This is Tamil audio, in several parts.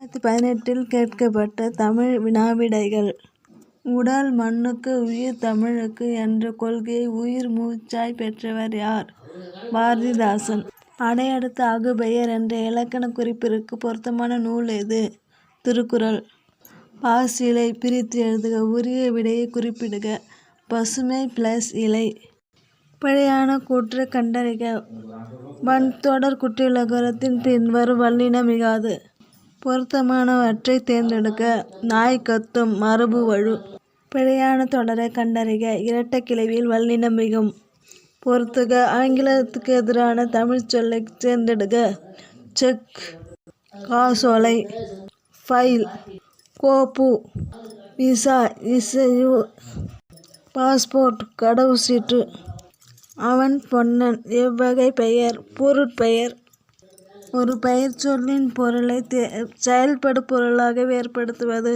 2018 கேட்கப்பட்ட தமிழ் வினாவிடைகள். உடல் மண்ணுக்கு உயிர் தமிழுக்கு என்ற கொள்கையை உயிர் மூச்சாய் பெற்றவர் யார்? பாரதிதாசன். அடையடுத்து ஆகுபெயர் என்ற இலக்கண குறிப்பிற்கு பொருத்தமான நூல் எது? திருக்குறள். பாஸ் இலை பிரித்து எழுதுக. உரிய விடையை குறிப்பிடுக. பசுமை + இலை. பிழையான கூற்று கண்டறிக. வன்தொடர் குற்றியலுகரத்தின் பின்வரும் வல்லினம் மிகாது. பொருத்தமானவற்றை தேர்ந்தெடுக்க. நாய் கத்தும். மரபு வழு. பிழையான தொடரை கண்டறிக. இரட்டைக்கிளவியில் வல்லினம் மிகும். பொறுத்துக. ஆங்கிலத்துக்கு எதிரான தமிழ்ச் சொல்லைத் தேர்ந்தெடுக. செக், காசோலை, ஃபைல், கோப்பு, விசா, இசைவு, பாஸ்போர்ட், கடவுச்சீட்டு. அவன் பொன்னன். எவ்வகை பெயர்? பொருட்பெயர். ஒரு பெயர்ச்சொல்லின் பொருளை செயல்படு பொருளாக வேறுபடுத்துவது.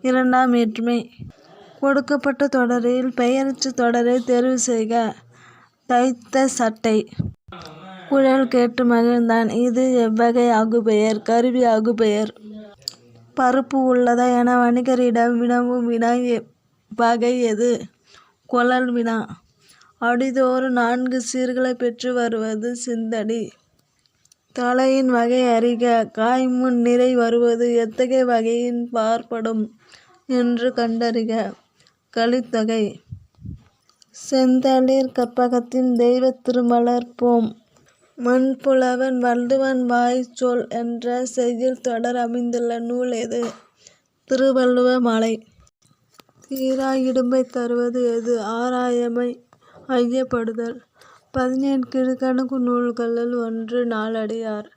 இரண்டாம் வேற்றுமை. கொடுக்கப்பட்ட தொடரில் பெயரச்ச தொடரை தேர்வு செய்க. தைத்த சட்டை. குழல் கேட்டு மகிழ்ந்தான். இது எவ்வகை ஆகுபெயர்? கருவி ஆகுபெயர். பருப்பு உள்ளதா என வணிகரிடம் வினவும் வினா வகை எது? கொளல் வினா. அடிதோறும் 4 சீர்களைப் பெற்று வருவது சிந்தடி. தலையின் வகை அறிக. காய்முன் நிறை வருவது எத்தகைய வகையின் பார்ப்படும் என்று கண்டறிக. கலித்தொகை. செந்தளிர் கற்பகத்தின் தெய்வத் திருமலர் போம். மண்புலவன் வள்ளுவன் வாய்ச் சொல் என்ற செய்யுள் தொடர் அமைந்துள்ள நூல் எது? திருவள்ளுவ மாலை. தீரா இடும்பை தருவது எது? ஆராயாமை ஐயப்படுதல். 17 கீழ்க்கணக்கு நூல்களுள் ஒன்று. நாலடியார்.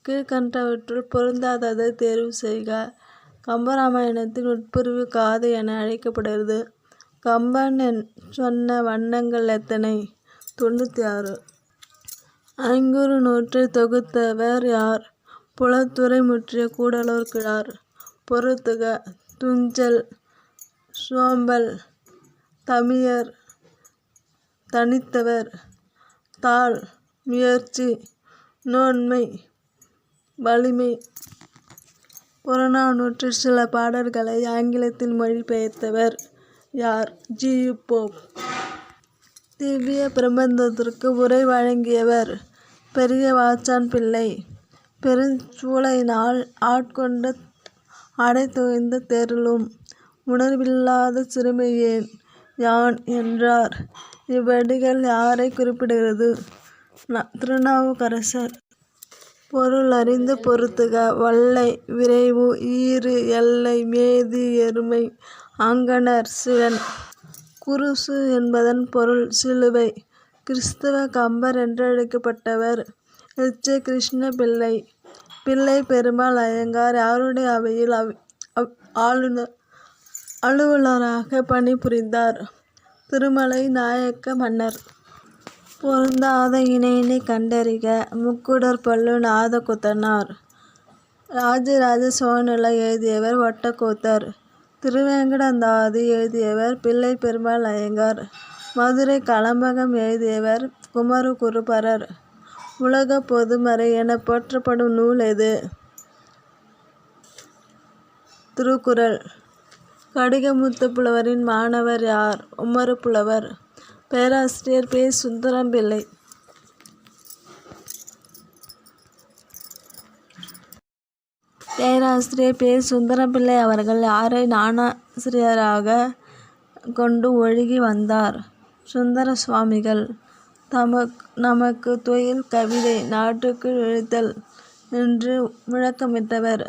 கீழ்க்கண்டவற்றுள் பொருந்தாததை தேர்வு செய்க. கம்பராமாயணத்தின் உட்பிரிவு காதை என அழைக்கப்படுகிறது. கம்பன் சொன்ன வண்ணங்கள் எத்தனை? 96. ஐங்குறு நூற்றைத் தொகுத்தவர் யார்? புலத்துறை முற்றிய கூடலூர் கிழார். பொறுத்துக. துஞ்சல், சோம்பல், தமியர், தனித்தவர், தாள், முயற்சி, நோன்மை, வலிமை. புறநானூற்றில் சில பாடல்களை ஆங்கிலத்தில் மொழிபெயர்த்தவர் யார்? ஜி. யு. போப். திவ்ய பிரபந்தத்திற்கு உரை வழங்கியவர் பெரியவாச்சான் பிள்ளை. பெருஞ்சூளையினால் ஆட்கொண்ட அடைதொய்ந்த தேறலும் உணர்வில்லாத சிறுமை ஏன் யான் என்றார். இவ்வடிகள் யாரைக் குறிப்பிடுகிறது? திருநாவுக்கரசர். பொருள் அறிந்து பொறுத்துக. வல்லை, விரைவு, ஈறு, எல்லை, மேதி, எருமை, அங்கணர், சிவன். குருசு என்பதன் பொருள் சிலுவை. கிறிஸ்தவ கம்பர் என்றழைக்கப்பட்டவர் எச். கிருஷ்ண பிள்ளை. பிள்ளை பெருமாள் ஐயங்கார் யாருடைய அவையில் அலுவலராக பணிபுரிந்தார்? திருமலை நாயக்க மன்னர். பொருந்தாத இணையினைக் கண்டறிக. முக்குடற்பள்ளு நாதகுத்தனார். ராஜராஜ சோழநிலை எழுதியவர் ஒட்டக்கூத்தர். திருவேங்கடந்தாதி எழுதியவர் பிள்ளை பெருமாள் ஐயங்கார். மதுரை கலம்பகம் எழுதியவர் குமரகுருபரர். உலகப் பொதுமறை எனப் போற்றப்படும் நூல் எது? திருக்குறள். கடிகமூத்த புலவரின் மாணவர் யார்? உமறுப்புலவர். பேராசிரியர் பெ. சுந்தரம்பிள்ளை. பேராசிரியர் பெ. சுந்தரம்பிள்ளை அவர்கள் யாரை ஞானாசிரியராகக் கொண்டு ஒழுகி வந்தார்? சுந்தர சுவாமிகள். நமக்கு தொழில் கவிதை நாட்டுக்கு இழுத்தல் என்று முழக்கமிட்டவர்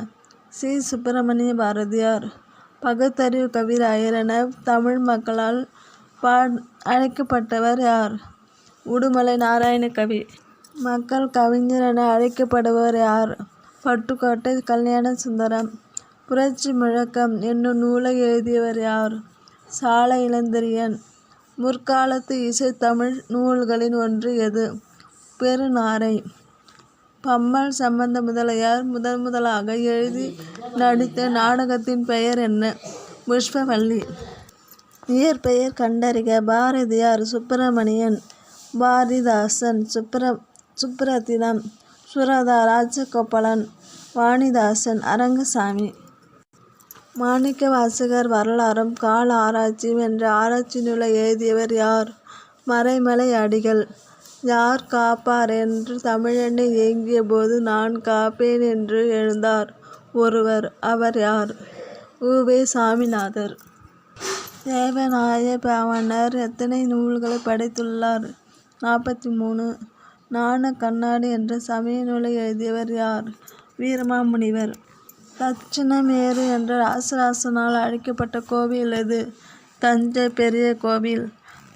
சி. சுப்பிரமணிய பாரதியார். பகுத்தறிவு கவிராயர் என தமிழ் மக்களால் அழைக்கப்பட்டவர் யார்? உடுமலை நாராயணகவி. மக்கள் கவிஞர் என அழைக்கப்படுபவர் யார்? பட்டுக்கோட்டை கல்யாணசுந்தரம். புரட்சி முழக்கம் என்னும் நூலை எழுதியவர் யார்? சால இளந்திரையன். முற்காலத்து இசைத்தமிழ் நூல்களின் ஒன்று எது? பெருநாரை. பம்மல் சம்பந்த முதலியார் முதலாக எழுதி நடித்த நாடகத்தின் பெயர் என்ன? புஷ்பவல்லி. இயற்பெயர் கண்டறிக. பாரதியார். சுப்பிரமணியன். பாரதிதாசன். சுப்ரத்தினம். சுரதா. ராஜகோபாலன். வாணிதாசன் அரங்கசாமி. மாணிக்கவாசகர் வரலாறும் கால ஆராய்ச்சியும் என்ற ஆராய்ச்சி நூலை எழுதியவர் யார்? மறைமலை அடிகள். யார் காப்பார் என்று தமிழெண்ணை ஏங்கிய போது நான் காப்பேன் என்று எழுந்தார் ஒருவர். அவர் யார்? உ.வே. சாமிநாதர். தேவநாய பாவாணர் எத்தனை நூல்களை படைத்துள்ளார்? 43. ஞான கண்ணாடி என்ற சமய நூலை எழுதியவர் யார்? வீரமாமுனிவர். தட்சிணமேரு என்ற ராசராசனால் அழைக்கப்பட்ட கோவில் எது? தஞ்சை பெரிய கோவில்.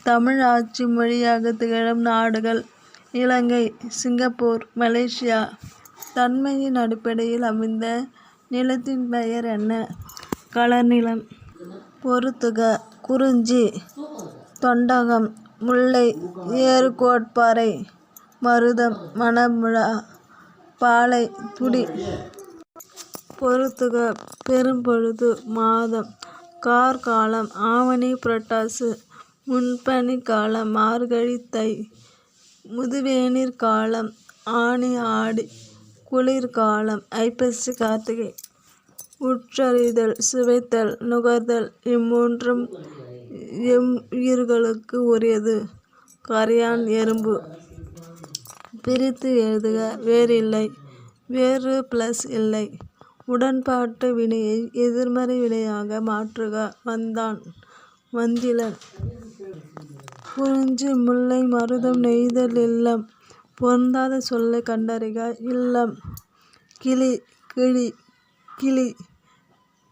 தமிழ் ஆட்சி மொழியாக திகழும் நாடுகள்: இலங்கை, சிங்கப்பூர், மலேசியா. தன்மையின் அடிப்படையில் அமைந்த நிலத்தின் பெயர் என்ன? களநிலம். பொறுத்துக. குறிஞ்சி, தொண்டகம், முல்லை, ஏறுகோட்பாறை, மருதம், மணமுழா, பாலை, துடி. பொறுத்துக. பெரும்பொழுது, மாதம், கார்காலம், ஆவணி புரட்டாசி, முன்பனி காலம், மார்கழி தை, முதுவேநீர் காலம், ஆனி ஆடி, குளிர்காலம், ஐப்பசி கார்த்திகை. உற்றறிதல், சுவைத்தல், நுகர்தல் இம்மூன்றும் எவ்வுயிர்களுக்கு உரியது? கரையான் எறும்பு. பிரித்து எழுதுக. வேறில்லை. வேறு ப்ளஸ் இல்லை. உடன்பாட்டு வினையை எதிர்மறை வினையாக மாற்றுக. வந்தான், வந்திலன். குறிஞ்சி, முல்லை, மருதம், நெய்தல், இல்லம். பொருந்தாத சொல்லை கண்டறிக. இல்லம். கிளி, கிழி, கிளி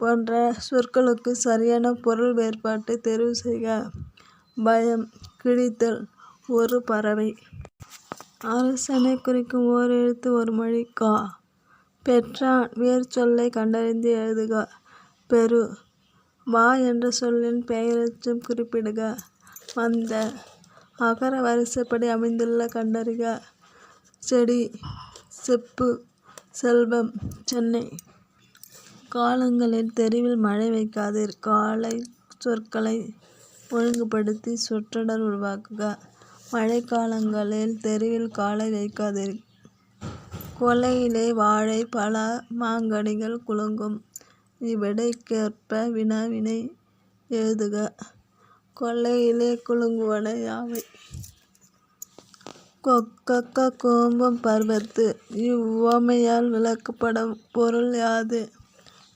போன்ற சொற்களுக்கு சரியான பொருள் வேறுபாட்டை தெரிவு செய்க. பயம், கிழித்தல். ஒரு பறவை. அரசனை குறிக்கும் ஓர் எழுத்து ஒரு மொழி. கா. பெற்றான் வேறு சொல்லை கண்டறிந்து எழுதுக. பெரு. வா என்ற சொல்லின் பெயரெச்சம் குறிப்பிடுக. வந்த. அகர வரிசைப்படி அமைந்துள்ள கண்டறிக. செடி, செப்பு, செல்வம். சென்னை. காலங்களில் தெருவில் மழை வைக்காதீர். காலை சொற்களை ஒழுங்குபடுத்தி சொற்றொடர் உருவாக்குக. மழைக்காலங்களில் தெருவில் காலை வைக்காதீர். கொல்லையிலே வாழை, பலா, மாங்கனிகள் குலுங்கும். இவ்விடைக்கேற்ப வினாவினை எழுதுக. கொல்லையிலே குலுங்குவன யாவை? கொக்கக்க கூம்பும் பருவத்து. இவ்வுவமையால் விளக்கப்படும் பொருள் யாது?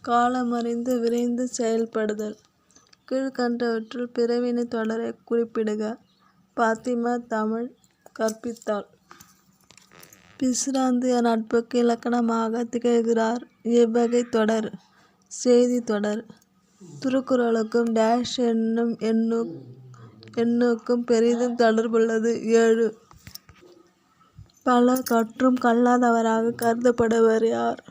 காலமறிந்து விரைந்து செயல்படுதல். கீழ்க்கண்டவற்றுள் பிறவினை தொடரை குறிப்பிடுக. பாத்திமா தமிழ் கற்பித்தாள். பிசிராந்தி நட்புக்கு இலக்கணமாக திகழ்கிறார். எவ்வகை தொடர்? செய்தி தொடர். திருக்குறளுக்கும் டேஷ் என்னும் எண்ணுக்கும் பெரிதும் தொடர்புள்ளது. 7. பலர் கற்றும் கல்லாதவராக கருதப்படுவர் யார்?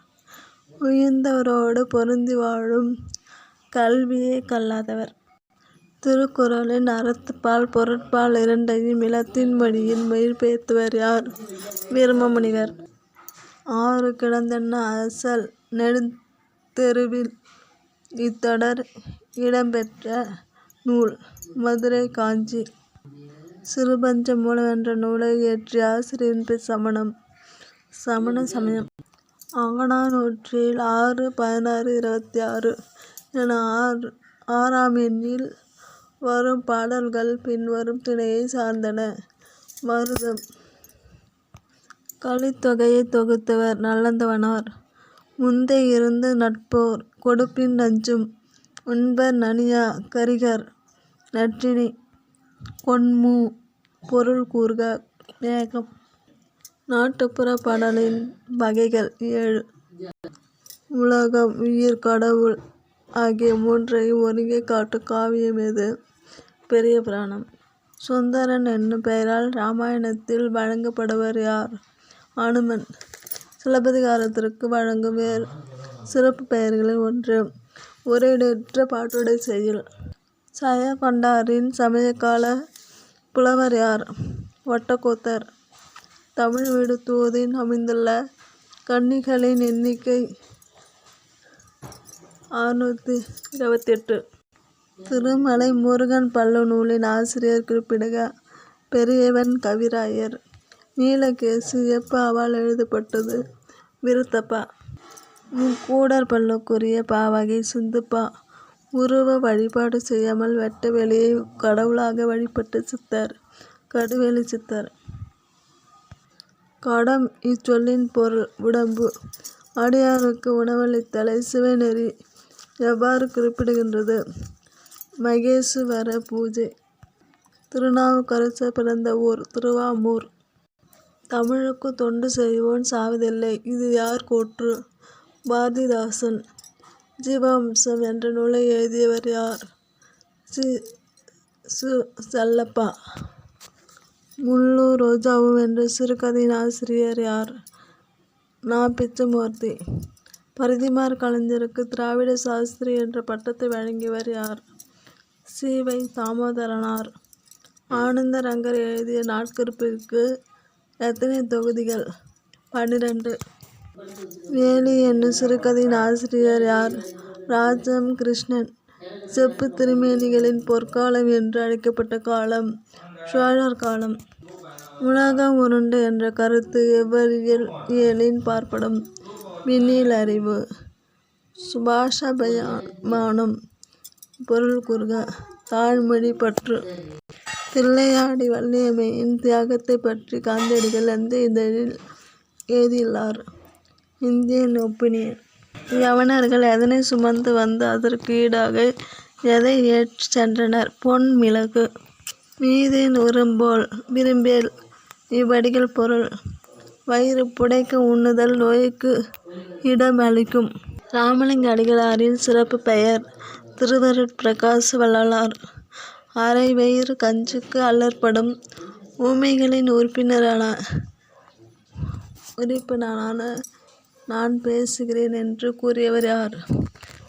உயர்ந்தவரோடு பொருந்தி வாழும் கல்வியே கல்லாதவர். திருக்குறளின் அறத்துப்பால் பொருட்பால் இரண்டையும் இலத்தீன் மொழியில் மொழிபெயர்த்தவர் யார்? வீரமாமுனிவர். 6 கிடந்தென்ன அசல் நெடுந்தெருவில். இத்தொடர் இடம்பெற்ற நூல். மதுரை காஞ்சி. சிறுபஞ்ச மூலம் என்ற நூலை இயற்றிய ஆசிரியரின் பெயர் சமணம். சமண சமயம். அகநானூற்றில் 6, 16, 26 என 6ஆம் எண்ணில் வரும் பாடல்கள் பின்வரும் திணையை சார்ந்தன. மருதம். கலித்தொகையை தொகுத்தவர் நலந்தவனார். முந்தை இருந்து நட்போர் கொடுப்பின் நஞ்சும் உண்பர் நனியா கரிகர். நற்றிணை. கொண்மூ. பொருள் கூறுக. மேகம். நாட்டுப்புற பாடலின் வகைகள் 7. உலகம், உயிர், கடவுள் ஆகிய மூன்றையும் ஒருங்கே காட்டும் காவியம் எது? பெரிய புராணம். சுந்தரன் என்னும் பெயரால் இராமாயணத்தில் வழங்கப்படுவர் யார்? அனுமன். சிலப்பதிகாரத்திற்கு வழங்கும் சிறப்பு பெயர்களில் ஒன்று. உரையிடற்ற பாட்டுடை செய்யுள். ஜெயங்கொண்டாரின் சமயகால புலவர் யார்? ஒட்டக்கூத்தர். தமிழ் வீடு தூதில் அமைந்துள்ள கன்னிகளின் எண்ணிக்கை 628. திருமலை முருகன் பல்லு நூலின் ஆசிரியர் குறிப்பிடுக. பெரியவன் கவிராயர். நீலகேசி எப்ப அவள் எழுதப்பட்டது? விருத்தப்பா. முக்கூடர் பல்லுக்குரிய பாவகை சிந்துப்பா. உருவ வழிபாடு செய்யாமல் வெட்ட வெளியை கடவுளாக வழிபட்ட சித்தர் கடுவெளி சித்தர். கடம் இச்சொல்லின் பொருள் உடம்பு. அடியாருக்கு உணவளித்தலை சிவநெறி எவ்வாறு குறிப்பிடுகின்றது? மகேசுவர பூஜை. திருநாவுக்கரசர் பிறந்த ஊர் திருவாமூர். தமிழுக்கு தொண்டு செய்வோன் சாவதில்லை இது யார் கூற்று? பாரதிதாசன். ஜீவவம்சம் என்ற நூலை எழுதியவர் யார்? சு. செல்லப்பா. முள்ளும் ரோஜாவும் என்ற சிறுகதையின் ஆசிரியர் யார்? நா. பிச்சமூர்த்தி. பரிதிமாற் கலைஞருக்கு திராவிட சாஸ்திரி என்ற பட்டத்தை வழங்கியவர் யார்? சி. வை. தாமோதரனார். ஆனந்தரங்கர் எழுதிய நாட்குறிப்பிற்கு எத்தனை தொகுதிகள்? 12. வேலி என்னும் சிறுகதையின் ஆசிரியர் யார்? ராஜம் கிருஷ்ணன். செப்பு திருமேனிகளின் பொற்காலம் என்று அழைக்கப்பட்ட காலம் சோழர் காலம். உலகம் உருண்டை என்ற கருத்து எவ்வறிவியலின் பார்ப்படும்? விண்ணியல் அறிவு. சுபாஷபயமானம் பொருள் கூறுக. தாய்மொழி பற்று. தில்லையாடி வள்ளியம்மையின் தியாகத்தை பற்றி காந்தியடிகள் எந்த இதழில் எழுதியுள்ளார்? Indian opinion. யவனர்கள் எதனை சுமந்து வந்து அதற்கு ஈடாக எதை ஏற்றிச் சென்றனர்? பொன் மிளகு. மீதின் விரும்பேல் இவ்வடிகள் பொருள். வயிறு புடைக்க உண்ணுதல் நோய்க்கு இடமளிக்கும். ராமலிங்க அடிகளாரின் சிறப்பு பெயர்? திருவருட்பிரகாச வள்ளலார். அரை வயிறு கஞ்சிக்கு அல்லற்படும் ஊமைகளின் உறுப்பினரான நான் பேசுகிறேன் என்று கூறியவர் யார்?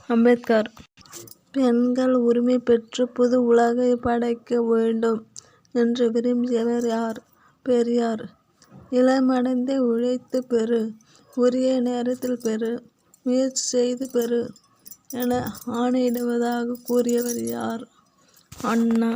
அம்பேத்கர். பெண்கள் உரிமை பெற்று புது உலகை படைக்க வேண்டும் என்று விரும்பியவர் யார்? பெரியார். இளமடைந்தே உழைத்து பெறு, உரிய நேரத்தில் பெறு, முயற்சி செய்து பெறு என ஆணையிடுவதாக கூறியவர் யார்? அண்ணா.